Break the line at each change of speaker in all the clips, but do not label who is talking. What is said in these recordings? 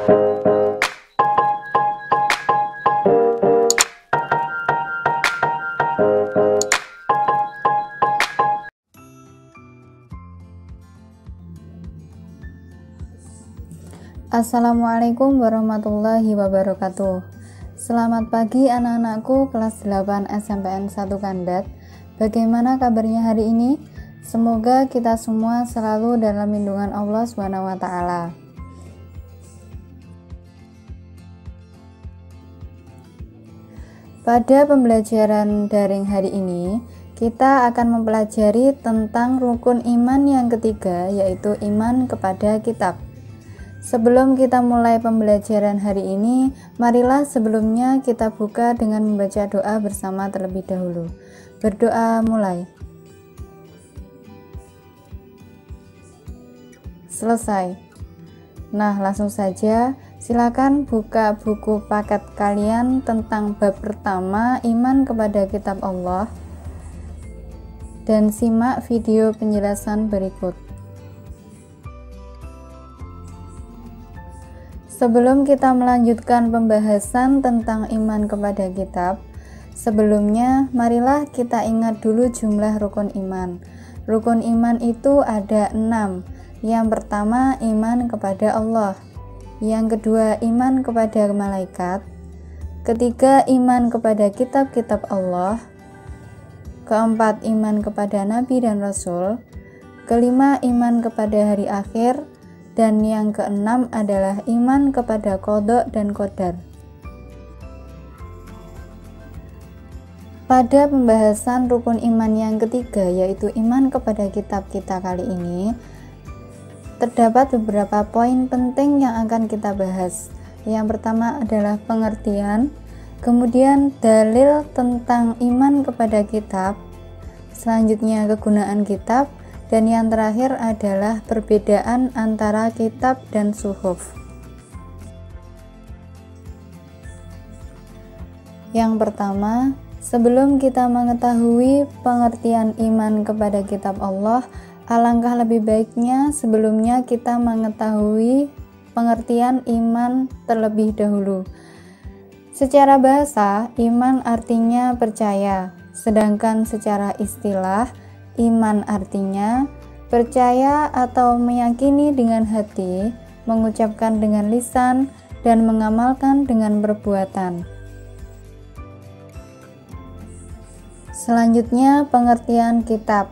Assalamualaikum warahmatullahi wabarakatuh. Selamat pagi anak-anakku kelas 8 SMPN 1 Kandat. Bagaimana kabarnya hari ini? Semoga kita semua selalu dalam lindungan Allah SWT. Pada pembelajaran daring hari ini, kita akan mempelajari tentang rukun iman yang ketiga, yaitu iman kepada kitab. Sebelum kita mulai pembelajaran hari ini, marilah sebelumnya kita buka dengan membaca doa bersama terlebih dahulu. Berdoa mulai. Selesai. Nah, langsung saja silakan buka buku paket kalian tentang bab pertama, iman kepada kitab Allah, dan simak video penjelasan berikut. Sebelum kita melanjutkan pembahasan tentang iman kepada kitab, sebelumnya marilah kita ingat dulu jumlah rukun iman. Rukun iman itu ada 6. Yang pertama, iman kepada Allah. Yang kedua, iman kepada malaikat. Ketiga, iman kepada kitab-kitab Allah. Keempat, iman kepada nabi dan rasul. Kelima, iman kepada hari akhir. Dan yang keenam adalah iman kepada qada dan qadar. Pada pembahasan rukun iman yang ketiga, yaitu iman kepada kitab kita kali ini, terdapat beberapa poin penting yang akan kita bahas. Yang pertama adalah pengertian, kemudian dalil tentang iman kepada kitab, selanjutnya kegunaan kitab, dan yang terakhir adalah perbedaan antara kitab dan suhuf. Yang pertama, sebelum kita mengetahui pengertian iman kepada kitab Allah, alangkah lebih baiknya sebelumnya kita mengetahui pengertian iman terlebih dahulu. Secara bahasa, iman artinya percaya, sedangkan secara istilah, iman artinya percaya atau meyakini dengan hati, mengucapkan dengan lisan, dan mengamalkan dengan perbuatan. Selanjutnya, pengertian kitab.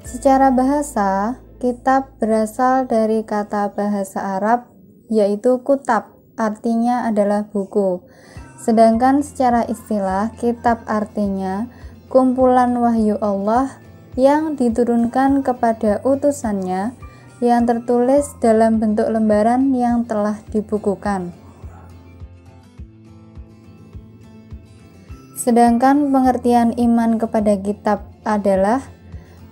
Secara bahasa, kitab berasal dari kata bahasa Arab, yaitu kutab, artinya adalah buku. Sedangkan secara istilah, kitab artinya kumpulan wahyu Allah yang diturunkan kepada utusannya yang tertulis dalam bentuk lembaran yang telah dibukukan. Sedangkan pengertian iman kepada kitab adalah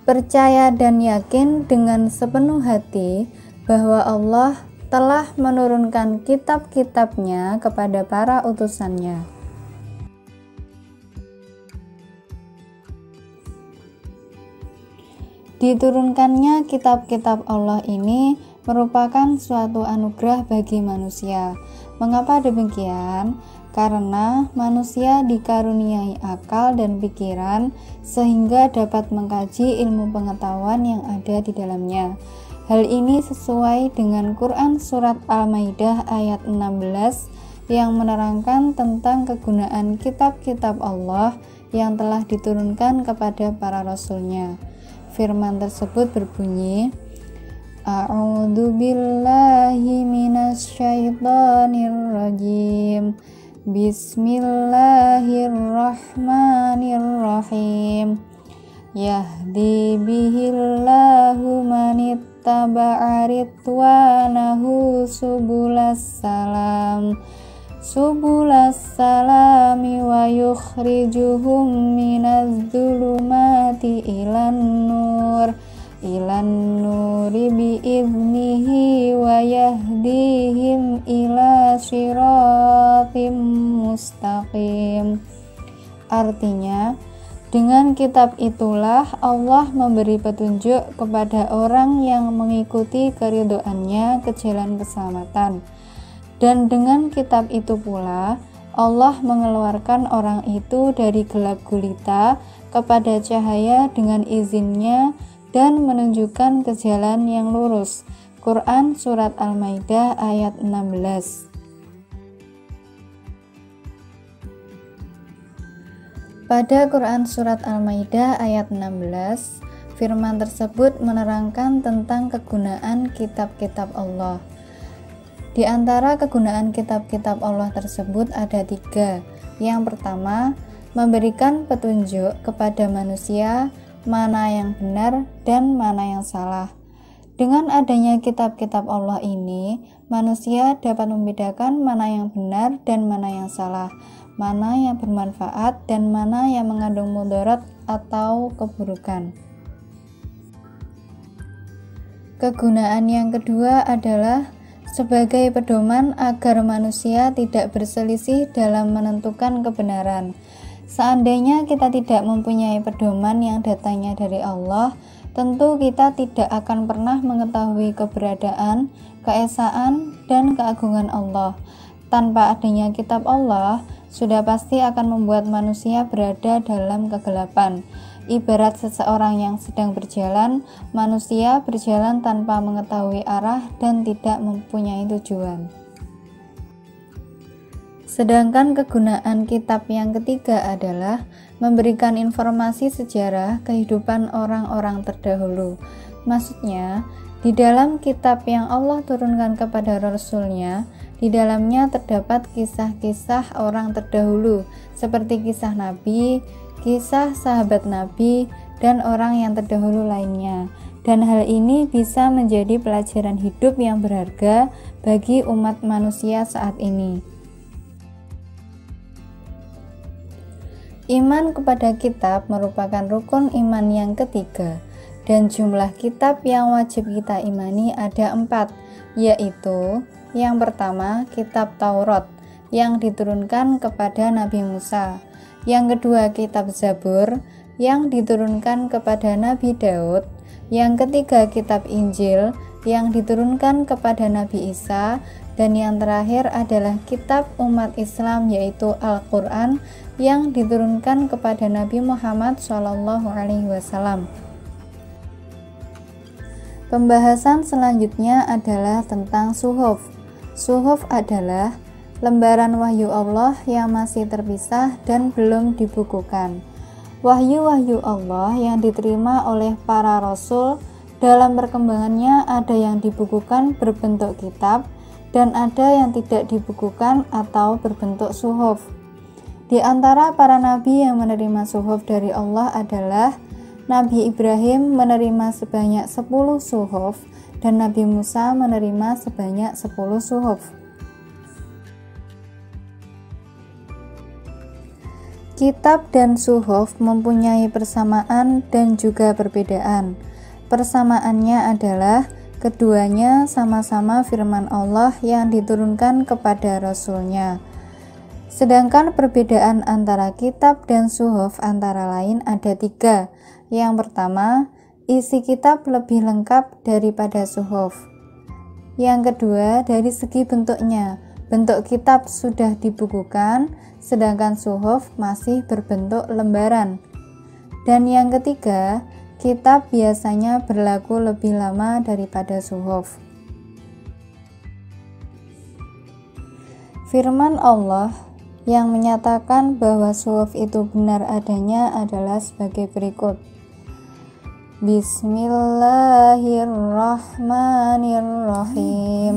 percaya dan yakin dengan sepenuh hati bahwa Allah telah menurunkan kitab-kitabnya kepada para utusannya. Diturunkannya kitab-kitab Allah ini merupakan suatu anugerah bagi manusia. Mengapa demikian? Karena manusia dikaruniai akal dan pikiran sehingga dapat mengkaji ilmu pengetahuan yang ada di dalamnya. Hal ini sesuai dengan Quran Surat Al-Maidah ayat 16 yang menerangkan tentang kegunaan kitab-kitab Allah yang telah diturunkan kepada para rasulnya. Firman tersebut berbunyi, A'udzu billahi minasyaitonir rajim. Bismillahirrahmanirrahim. Yahdi bihillahu manittaba'a ridwanahu subulas salami wa yukhrijuhum minadh-dhulumati ilan nuri bi'idnihi wa yahdihim ila siratim mustaqim. Artinya, dengan kitab itulah Allah memberi petunjuk kepada orang yang mengikuti keridhoannya ke jalan keselamatan. Dan dengan kitab itu pula Allah mengeluarkan orang itu dari gelap gulita kepada cahaya dengan izinnya dan menunjukkan ke jalan yang lurus. Quran Surat Al-Maidah ayat 16. Pada Quran Surat Al-Maidah ayat 16, firman tersebut menerangkan tentang kegunaan kitab-kitab Allah. Di antara kegunaan kitab-kitab Allah tersebut ada 3. Yang pertama, memberikan petunjuk kepada manusia mana yang benar dan mana yang salah. Dengan adanya kitab-kitab Allah ini, manusia dapat membedakan mana yang benar dan mana yang salah, mana yang bermanfaat dan mana yang mengandung mudarat atau keburukan. Kegunaan yang kedua adalah sebagai pedoman agar manusia tidak berselisih dalam menentukan kebenaran. Seandainya kita tidak mempunyai pedoman yang datangnya dari Allah, tentu kita tidak akan pernah mengetahui keberadaan, keesaan, dan keagungan Allah. Tanpa adanya kitab Allah, sudah pasti akan membuat manusia berada dalam kegelapan. Ibarat seseorang yang sedang berjalan, manusia berjalan tanpa mengetahui arah dan tidak mempunyai tujuan. Sedangkan kegunaan kitab yang ketiga adalah memberikan informasi sejarah kehidupan orang-orang terdahulu. Maksudnya, di dalam kitab yang Allah turunkan kepada Rasul-Nya, di dalamnya terdapat kisah-kisah orang terdahulu, seperti kisah Nabi, kisah sahabat Nabi, dan orang yang terdahulu lainnya. Dan hal ini bisa menjadi pelajaran hidup yang berharga bagi umat manusia saat ini. Iman kepada kitab merupakan rukun iman yang ketiga, dan jumlah kitab yang wajib kita imani ada 4, yaitu yang pertama kitab Taurat yang diturunkan kepada Nabi Musa, yang kedua kitab Zabur yang diturunkan kepada Nabi Daud, yang ketiga kitab Injil yang diturunkan kepada Nabi Isa, dan yang terakhir adalah kitab umat Islam yaitu Al-Quran yang diturunkan kepada Nabi Muhammad SAW. Pembahasan selanjutnya adalah tentang suhuf. Suhuf adalah lembaran wahyu Allah yang masih terpisah dan belum dibukukan. Wahyu-wahyu Allah yang diterima oleh para rasul dalam perkembangannya ada yang dibukukan berbentuk kitab dan ada yang tidak dibukukan atau berbentuk suhuf. Di antara para nabi yang menerima suhuf dari Allah adalah Nabi Ibrahim menerima sebanyak 10 suhuf dan Nabi Musa menerima sebanyak 10 suhuf. Kitab dan suhuf mempunyai persamaan dan juga perbedaan. Persamaannya adalah keduanya sama-sama firman Allah yang diturunkan kepada Rasul-Nya. Sedangkan perbedaan antara kitab dan suhuf antara lain ada 3. Yang pertama, isi kitab lebih lengkap daripada suhuf. Yang kedua, dari segi bentuknya. Bentuk kitab sudah dibukukan, sedangkan suhuf masih berbentuk lembaran. Dan yang ketiga, kitab biasanya berlaku lebih lama daripada suhuf. Firman Allah yang menyatakan bahwa suhuf itu benar adanya adalah sebagai berikut. Bismillahirrahmanirrahim.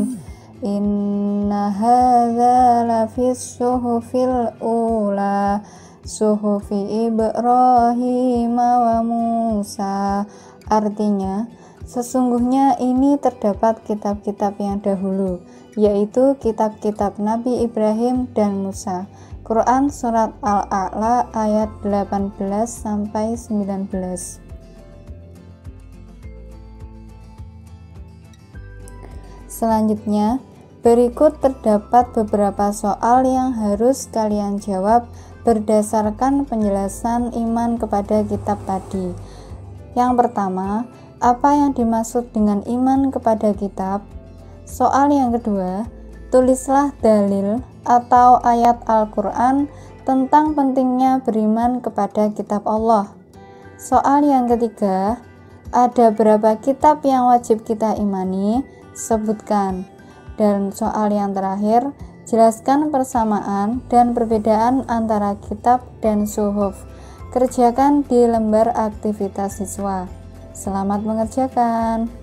Inna hadza lafis suhufil ula suhufi Ibrahim wa Musa. Artinya, sesungguhnya ini terdapat kitab-kitab yang dahulu, yaitu kitab-kitab Nabi Ibrahim dan Musa. Quran Surat Al-A'la ayat 18-19. Selanjutnya, berikut terdapat beberapa soal yang harus kalian jawab berdasarkan penjelasan iman kepada kitab tadi. Yang pertama, apa yang dimaksud dengan iman kepada kitab? Soal yang kedua, Tulislah dalil atau ayat Al-Quran tentang pentingnya beriman kepada kitab Allah. Soal yang ketiga, ada berapa kitab yang wajib kita imani? Sebutkan. Dan soal yang terakhir, jelaskan persamaan dan perbedaan antara kitab dan suhuf. Kerjakan di lembar aktivitas siswa. Selamat mengerjakan.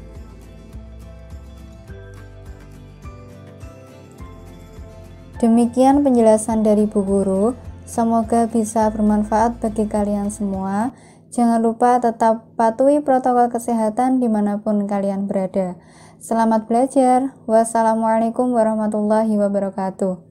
Demikian penjelasan dari Bu Guru. Semoga bisa bermanfaat bagi kalian semua. Jangan lupa tetap patuhi protokol kesehatan dimanapun kalian berada. Selamat belajar. Wassalamualaikum warahmatullahi wabarakatuh.